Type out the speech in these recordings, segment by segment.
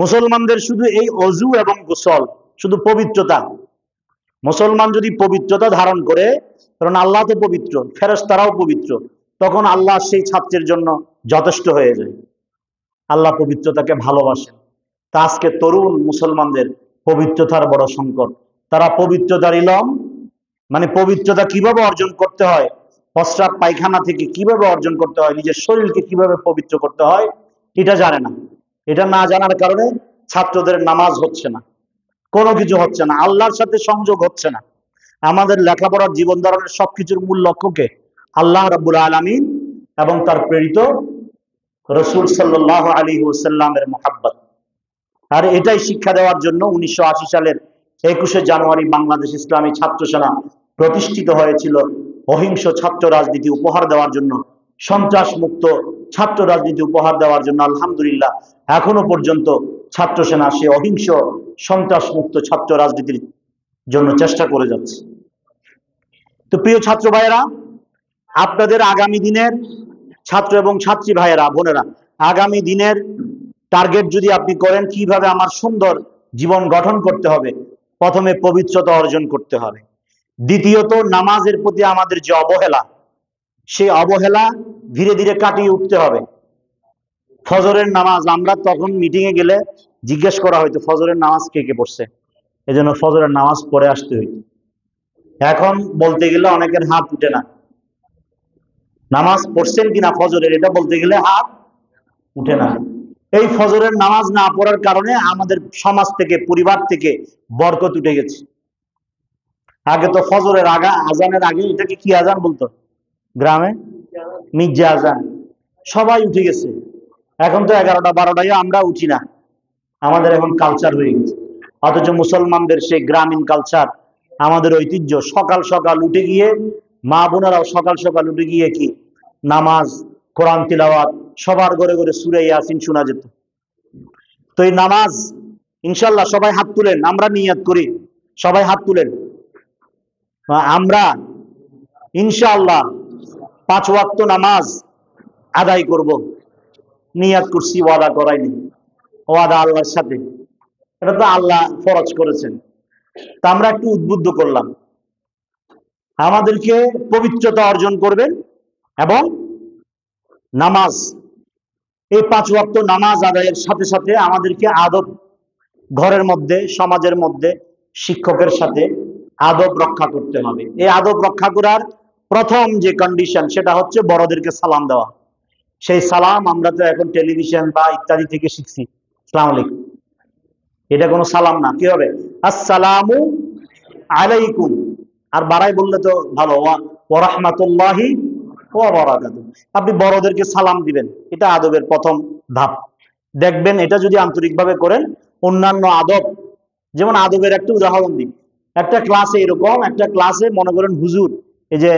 মুসলমানদের শুধু এই অজু এবং গোসল, শুধু পবিত্রতা, মুসলমান যদি পবিত্রতা ধারণ করে, কারণ আল্লাহ তো পবিত্র, ফেরেশতারাও পবিত্র, তখন আল্লাহ সেই ছাত্রের জন্য যথেষ্ট হয়ে যায়। আল্লাহ পবিত্রতাকে ভালোবাসেন। তা আজকে তরুণ মুসলমানদের পবিত্রতার বড় সংকট। তারা পবিত্রতার ইলম, মানে পবিত্রতা কিভাবে অর্জন করতে হয়, প্রস্রাব পায়খানা থেকে কিভাবে অর্জন করতে হয়, নিজের শরীরকে কিভাবে পবিত্র করতে হয়, এটা জানে না। এটা না জানার কারণে ছাত্রদের নামাজ হচ্ছে না, কোনো কিছু হচ্ছে না, আল্লাহর সাথে সংযোগ হচ্ছে না। আমাদের লেখাপড়ার জীবন ধারণের সবকিছুর মূল লক্ষ্যকে আল্লাহ রাব্বুল আলামিন এবং তার প্রেরিত রসুল সাল্লাল্লাহু আলাইহি ওয়াসাল্লামের মুহাব্বত। আর এটাই শিক্ষা দেওয়ার জন্য 1980 সালের 21শে জানুয়ারি বাংলাদেশ ইসলামী ছাত্র সেনা প্রতিষ্ঠিত হয়েছিল। অহিংস ছাত্র রাজনীতি উপহার দেওয়ার জন্য, সন্ত্রাস মুক্ত ছাত্র রাজনীতি উপহার দেওয়ার জন্য আলহামদুলিল্লাহ এখনো পর্যন্ত ছাত্র সেনা সে অহিংস সন্ত্রাস মুক্ত ছাত্র রাজনীতির জন্য চেষ্টা করে যাচ্ছে। তো প্রিয় ছাত্র ভাইয়েরা, আপনাদের আগামী দিনের ছাত্র এবং ছাত্রী ভাইয়েরা, বোনেরা, আগামী দিনের টার্গেট যদি আপনি করেন কিভাবে আমার সুন্দর জীবন গঠন করতে হবে, প্রথমে পবিত্রতা অর্জন করতে হবে। দ্বিতীয়ত নামাজের প্রতি আমাদের যে অবহেলা, সেই অবহেলা ধীরে ধীরে কাটিয়ে উঠতে হবে। ফজরের নামাজ, আমরা তখন মিটিং এ গেলে জিজ্ঞেস করা হয়তো ফজরের নামাজ কে কে পড়ছে, এজন্য ফজরের নামাজ পড়ে আসতে হইত। এখন বলতে গেলে অনেকের হাত উঠে না, নামাজ পড়ছেন কিনা ফজরের এটা বলতে গেলে হাত উঠে না। এই ফজরের নামাজ না পড়ার কারণে আমাদের সমাজ থেকে, পরিবার থেকে বরকত উঠে গেছে। আগে তো ফজরের আজানের আগে এটাকে কি আজান বলতো গ্রামে, মির্জা আজান, সবাই উঠে গেছে। এখন তো 11টা 12টায় আমরা উঠি না, আমাদের এখন কালচার হয়ে গেছে। অথচ মুসলমানদের সেই গ্রামীণ কালচার, আমাদের ঐতিহ্য, সকাল সকাল উঠে গিয়ে মা বোনেরাও সকাল সকাল উঠে গিয়ে কি নামাজ, কোরআন তিলাওয়াত, সবার ঘরে ঘরে সূরা ইয়াসিন শোনা যেত। তো এই নামাজ ইনশাল্লাহ সবাই হাত তুলেন, আমরা নিয়াত করি, সবাই হাত তুলেন। আমরা ইনশাআল্লাহ 5 ওয়াক্ত নামাজ আদায় করব, নিয়াত করছি, ওয়াদা করাইনি, ওয়াদা আল্লাহর সাথে, এটা তো আল্লাহ ফরজ করেছেন। তা আমরা একটু উদ্বুদ্ধ করলাম, আমাদেরকে পবিত্রতা অর্জন করবেন এবং নামাজ, এই 5 ওয়াক্ত নামাজ আদায়ের সাথে সাথে আমাদেরকে আদব, ঘরের মধ্যে, সমাজের মধ্যে, শিক্ষকের সাথে আদব রক্ষা করতে হবে। এই আদব রক্ষা করার প্রথম যে কন্ডিশন, সেটা হচ্ছে বড়দেরকে সালাম দেওয়া। সেই সালাম আমরা তো এখন টেলিভিশন বা ইত্যাদি থেকে শিখছি, আসসালামু আলাইকুম, এটা কোনো সালাম না। কি হবে? আসসালামু আলাইকুম। আর বাড়াই বললে তো ভালো, ওয়া রাহমাতুল্লাহি ওয়া বারাকাতুহু। আপনি বড়দেরকে সালাম দিবেন, এটা আদবের প্রথম ধাপ। দেখবেন এটা যদি আন্তরিকভাবে করেন, অন্যান্য আদব, যেমন আদবের একটা উদাহরণ দিই। একটা ক্লাসে এরকম, একটা ক্লাসে মনে করেন হুজুর, এই যে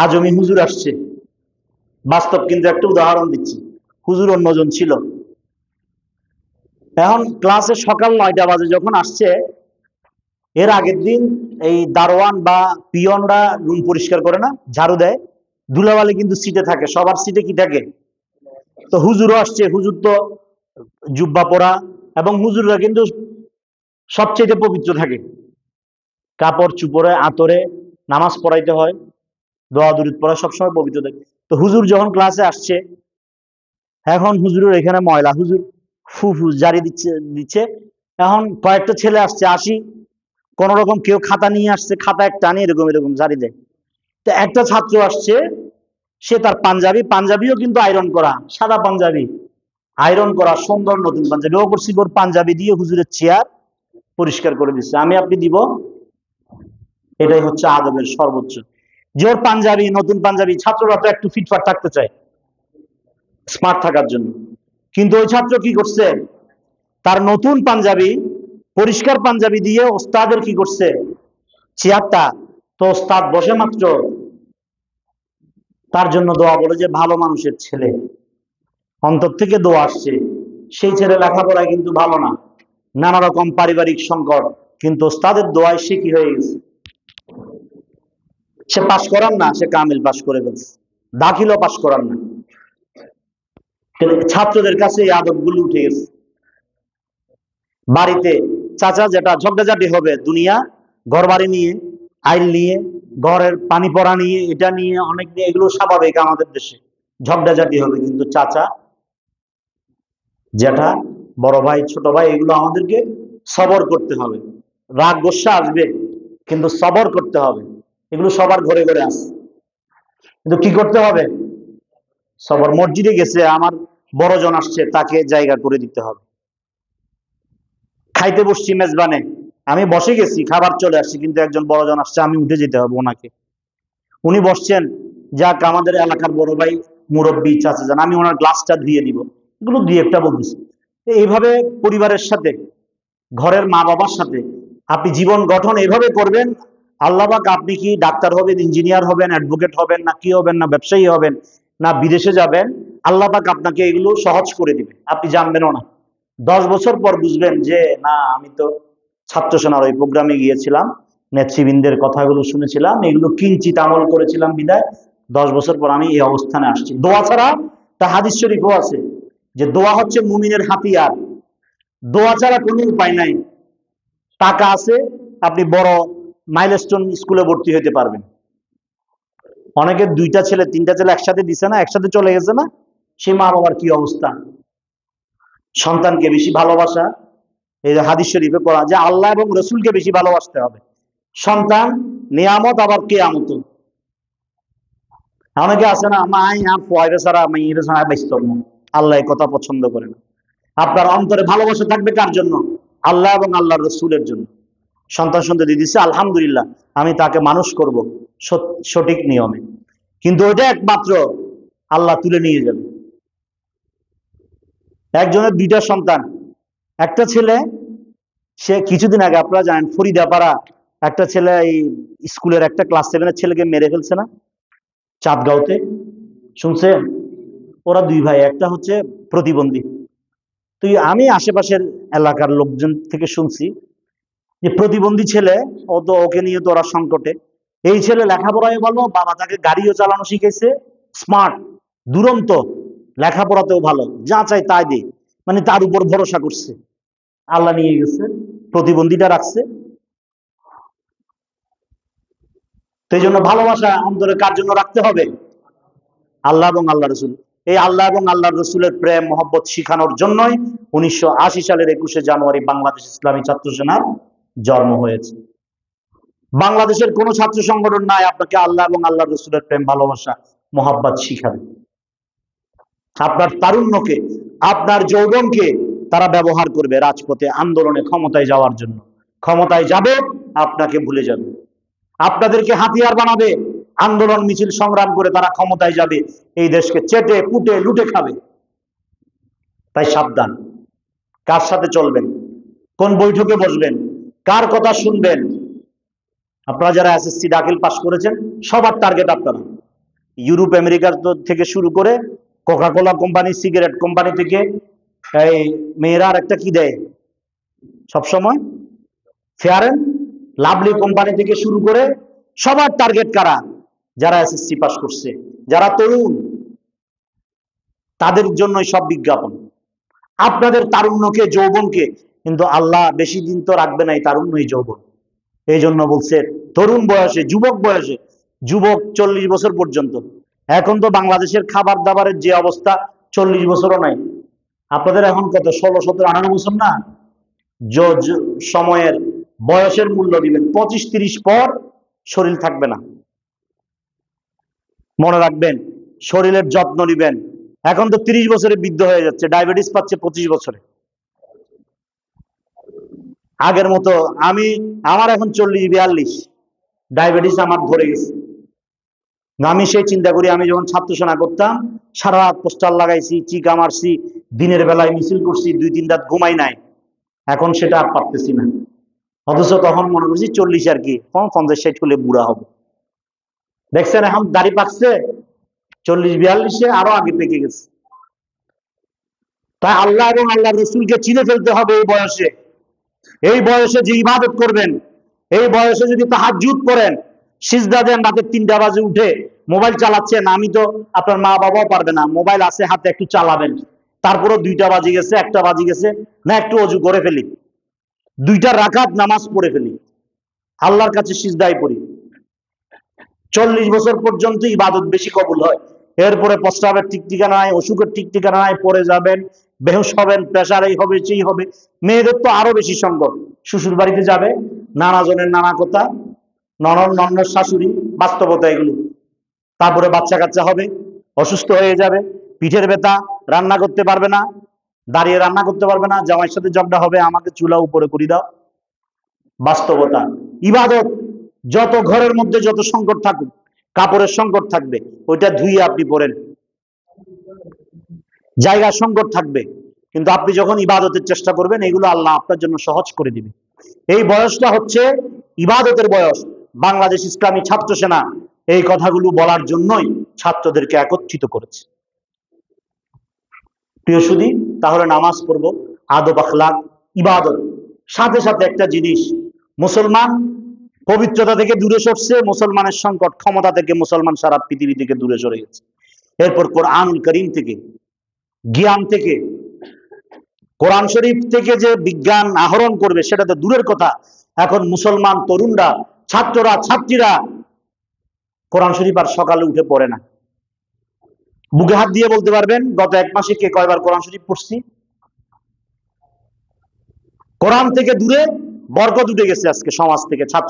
আজমি হুজুর আসছে, বাস্তব কিন্তু একটা উদাহরণ দিচ্ছি, হুজুর অন্যজন ছিল। এখন ক্লাসে সকাল 9টা বাজে যখন আসছে, এর আগের দিন এই দারোয়ান বা পিয়নরা রুম পরিষ্কার করে না, ঝাড়ু দেয়, ধুলাবালি কিন্তু সিটে থাকে, সবার সিটে কি থাকে? তো হুজুরও আসছে, হুজুর তো জুব্বা পরা, এবং হুজুররা কিন্তু সবচেয়ে পবিত্র থাকে, কাপড় চুপড়ে আতরে নামাজ পড়াইতে হয়, দোয়া দুরূদ পড়া, সবসময় পবিত্র থাকে। তো হুজুর যখন ক্লাসে আসছে, এখন হুজুরের এখানে ময়লা, হুজুর ফু ফু জারি দিচ্ছে। এখন কয়েকটা ছেলে আসছে, আসি কোন রকম কেউ খাতা নিয়ে আসছে, খাতা একটা আনি এরকম এরকম জারি দেয়। তো একটা ছাত্র আসছে, সে তার পাঞ্জাবিও কিন্তু আয়রন করা, সাদা পাঞ্জাবি, আয়রন করা সুন্দর নতুন পাঞ্জাবি, ও করছি ওর পাঞ্জাবি দিয়ে হুজুরের চেয়ার পরিষ্কার করে দিচ্ছে, আমি আপনি দিব। এটাই হচ্ছে আদবের সর্বোচ্চ, যে ওর পাঞ্জাবি, নতুন পাঞ্জাবি। ছাত্ররা তো একটু ফিটফাট থাকতে চায় স্মার্ট থাকার জন্য, কিন্তু ওই ছাত্র কি করছে, তার নতুন পাঞ্জাবি, পরিষ্কার পাঞ্জাবি দিয়ে ওস্তাদের কি করছে চেয়ারটা, তো ওস্তাদ বসে মাত্র তার জন্য দোয়া বলে, যে ভালো মানুষের ছেলে, অন্তর থেকে দোয়া আসছে। সেই ছেলে লেখাপড়ায় কিন্তু ভালো না, নানা রকম পারিবারিক সংকট, কিন্তু ওস্তাদের দোয়ায় সে কি হয়ে গেছে, সে পাশ করার না, সে কামিল পাশ করে ফেলছে, দাখিলও পাশ করার না। ছাত্রদের কাছে এই আদবগুলো উঠে গেছে। বাড়িতে চাচা যেটা ঝগড়াঝাটি হবে দুনিয়া, ঘর বাড়ি নিয়ে, আইল নিয়ে, ঘরের পানি পড়া নিয়ে, এটা নিয়ে অনেক নিয়ে, এগুলো স্বাভাবিক আমাদের দেশে ঝগড়াঝাটি হবে। কিন্তু চাচা, জ্যাঠা, বড় ভাই, ছোট ভাই, এগুলো আমাদেরকে সবর করতে হবে। রাগ গোস্বা আসবে, কিন্তু সবর করতে হবে। এগুলো সবার ঘরে ঘরে আছে, কিন্তু কি করতে হবে? সবর। মসজিদে গেছে, আমার বড়জন আসছে, তাকে জায়গা করে দিতে হবে। খাইতে বসছি মেজবানে, আমি বসে গেছি, খাবার চলে আসছে, কিন্তু একজন বড়জন আসছে, আমি উঠে যেতে হবে ওনাকে। উনি বসছেন, যাক আমাদের এলাকার বড় ভাই, মুরব্বী, চাচা যান, আমি ওনার গ্লাসটা ধুয়ে দিব। এগুলো দুই একটা বলতেছি। এইভাবে পরিবারের সাথে, ঘরের মা বাবার সাথে আপনি জীবন গঠন এভাবে করবেন। আল্লাহ পাক, আপনি কি ডাক্তার হবেন, ইঞ্জিনিয়ার হবেন, অ্যাডভোকেট হবেন, না কি হবেন, না ব্যবসায়ী হবেন, না বিদেশে যাবেন, আল্লাহ পাক আপনাকে এগুলো সহজ করে দিবে, আপনি জানবেনও না। 10 বছর পর বুঝবেন যে না, আমি তো ছাত্র সেনার ওই প্রোগ্রামে গিয়েছিলাম, নেতৃবৃন্দের কথাগুলো শুনেছিলাম, এগুলো কিঞ্চিত আমল করেছিলাম, বিদায় 10 বছর পর আমি এই অবস্থানে আসছি। দোয়া ছাড়া, তা হাদিস শরীফও আছে যে দোয়া হচ্ছে মুমিনের হাতিয়ার। দোয়া ছাড়া কোনো উপায় নাই। টাকা আছে, আপনি বড় মাইলস্টোন স্কুলে ভর্তি হতে পারবেন। অনেকের 2টা ছেলে 3টা ছেলে একসাথে দিছে না, একসাথে চলে গেছে না, সে মা বাবার কি অবস্থা? সন্তানকে বেশি ভালোবাসা, এই যে হাদিস শরীফে পড়া যে আল্লাহ এবং রসুলকে বেশি ভালোবাসতে হবে। সন্তান নিয়ামত, আবার কেয়ামত। অনেকে আছে না, মাই পয়বে ছাড়া মাইয়ের ছাড়া বাস্তব না, আল্লাহ এই কথা পছন্দ করে না। আপনার অন্তরে ভালোবাসা থাকবে কার জন্য? আল্লাহ এবং আল্লাহর রসুলের জন্য। সন্তান সন্ততি দিচ্ছে, আলহামদুলিল্লাহ, আমি তাকে মানুষ করব সঠিক নিয়মে। কিন্তু ওইটা একমাত্র আল্লাহ তুলে নিয়ে যাবে। একজনের 2টা সন্তান, একটা ছেলে, সে কিছুদিন আগে আপনারা জানেন ফরিদাপাড়া একটা ছেলে এই স্কুলের একটা ক্লাস 7-এর ছেলেকে মেরে ফেলছে না, চাঁদগাঁওতে, শুনছেন? ওরা 2 ভাই, একটা হচ্ছে প্রতিবন্ধী। তুই আমি আশেপাশের এলাকার লোকজন থেকে শুনছি যে প্রতিবন্ধী ছেলে, ও তো ওকে নিয়ে তো ওরা সংকটে। এই ছেলে লেখাপড়ায় ভালো, বাবা তাকে গাড়িও চালানো শিখেছে, স্মার্ট, দুরন্ত, লেখাপড়াতেও ভালো, যা চাই তাই দে, মানে তার উপর ভরসা করছে। আল্লাহ নিয়ে গেছে, প্রতিবন্ধীটা রাখছে। তো এই জন্য ভালোবাসা অন্তরে কার জন্য রাখতে হবে? আল্লাহ এবং আল্লাহ রসুল। এই আল্লাহ এবং আল্লাহ রসুলের প্রেম মহব্বত শিখানোর জন্যই 1980 সালের 21শে জানুয়ারি বাংলাদেশ ইসলামী ছাত্র সেনার জন্ম হয়েছে। বাংলাদেশের কোন ছাত্র সংগঠন নাই আপনাকে আল্লাহ এবং আল্লাহ রসুলের প্রেম ভালোবাসা মহব্বত শিখাবে। আপনার তারুণ্যকে, আপনার যৌবনকে তারা ব্যবহার করবে রাজপথে, আন্দোলনে, ক্ষমতায় যাওয়ার জন্য। ক্ষমতায় যাবে, আপনাকে ভুলে যাবে। আপনাদেরকে হাতিয়ার বানাবে, আন্দোলন মিছিল সংগ্রাম করে তারা ক্ষমতায় যাবে, এই দেশকে চেটে পুটে লুটে খাবে। তাই সাবধান, কার সাথে চলবেন, কোন বৈঠকে বসবেন, কার কথা শুনবেন। আপনারা যারা এসএসসি দাখিল পাস করেছেন, সবার টার্গেট আপনারা। ইউরোপ আমেরিকার থেকে শুরু করে কোকাকোলা কোম্পানি, সিগারেট কোম্পানি থেকে এই মেয়েরা একটা কি দেয় সবসময়, ফেয়ার এন্ড লাভলি কোম্পানি থেকে শুরু করে সবার টার্গেট কারা? যারা এসএসসি পাস করছে, যারা তরুণ, তাদের জন্যই সব বিজ্ঞাপন। আপনাদের তারুণ্যকে, যৌবনকে কিন্তু আল্লাহ বেশি দিন তো রাখবে না, এই তারুণ্যই যৌবন। এই জন্য বলছে তরুণ বয়সে, যুবক বয়সে, যুবক 40 বছর পর্যন্ত। এখন তো বাংলাদেশের খাবার দাবারের যে অবস্থা, 40 বছরও নাই। আপনাদের এখন কত, 16, 17, 18 বছর না? সময়ের, বয়সের মূল্য দিবেন। 25, 30 পর শরীর থাকবে না। মনে রাখবেন, শরীরের যত্ন নিবেন। এখন তো 30 বছরে বৃদ্ধ হয়ে যাচ্ছে, ডায়াবেটিস পাচ্ছে 25 বছরে। আগের মতো আমার এখন 40, 42, ডায়াবেটিস আমার ধরে গেছে। আমি সেই চিন্তা করি, আমি যখন ছাত্র সেনা করতাম, সারা রাত পোস্টার লাগাইছি, চিকা মারছি, দিনের বেলায় মিছিল করছি, 2-3 রাত ঘুমাই নাই। এখন সেটা আর পারতেছি না। অথচ তখন মনে করছি 40 আর কি, 50-60 হলে বুড়া হবো। দেখছেন এখন দাড়ি পাকছে, 40-42-এ আরো আগে পেকে গেছে। তাই আল্লাহ এবং আল্লাহ রসুলকে চিনে ফেলতে হবে এই বয়সে। এই বয়সে যে ইবাদত করবেন, এই বয়সে যদি তাহাজ্জুদ করেন, সিজদা দেন, রাতে 3টা বাজে উঠে মোবাইল চালাচ্ছেন, আমি তো, আপনার মা বাবাও পারবে না, মোবাইল আছে হাতে, একটু চালাবেন, তারপরও 2টা বাজে গেছে, 1টা বাজে গেছে, না একটু অজু করে ফেলি, 2টা রাকাত নামাজ পড়ে ফেলি, আল্লাহর কাছে সিজদায় পড়ি, 40 বছর পর্যন্ত ইবাদত বেশি কবুল হয়। এরপরে প্রস্রাবের ঠিক ঠিকানা নাই, অসুখের ঠিক ঠিকানা নাই, পড়ে যাবেন, বেহুশ হবেন, প্রেশার এই হবে সেই হবে। মেয়েদের তো আরো বেশি সংকট, শ্বশুর বাড়িতে যাবে, নানা জনের নানা কথা, ননদ শাশুড়ি, বাস্তবতা এগুলো। তারপরে বাচ্চা কাচ্চা হবে, অসুস্থ হয়ে যাবে, পিঠের ব্যথা, রান্না করতে পারবে না, দাঁড়িয়ে রান্না করতে পারবে না, জামাইয়ের সাথে ঝগড়া হবে, আমাকে চুলা উপরে করে দাও। বাস্তবতা। ইবাদত, যত ঘরের মধ্যে যত সংকট থাকুক, কাপড়ের সংকট থাকবে, ওইটা ধুইয়ে আপনি পরেন, জায়গার সংকট থাকবে, কিন্তু আপনি যখন ইবাদতের চেষ্টা করবেন, এগুলো আল্লাহ আপনার জন্য সহজ করে দিবে। এই বয়সটা হচ্ছে ইবাদতের বয়স। বাংলাদেশ ইসলামী ছাত্র সেনা এই কথাগুলো বলার জন্যই ছাত্রদেরকে একত্রিত করেছে। প্রিয় সুধী, তাহলে নামাজ পড়বো, আদব আখলাক, ইবাদত, সাথে সাথে একটা জিনিস, মুসলমান পবিত্রতা থেকে দূরে সরছে, মুসলমানের সংকট, ক্ষমতা থেকে মুসলমান সারা পৃথিবী থেকে দূরে সরে গেছে। এরপর কোরআনুল করিম থেকে, জ্ঞান থেকে, কোরআন শরীফ থেকে যে বিজ্ঞান আহরণ করবে সেটা তো দূরের কথা, এখন মুসলমান তরুণরা, ছাত্ররা, ছাত্রীরা কোরআন শরীফ আর সকালে উঠে পড়ে না। বুকে হাত দিয়ে বলতে পারবেন গত 1 মাসে কে কয়বার কোরআন শরীফ পড়ছি? কোরআন থেকে দূরে বরকত উঠে গেছে আজকে সমাজ থেকে, ছাত্র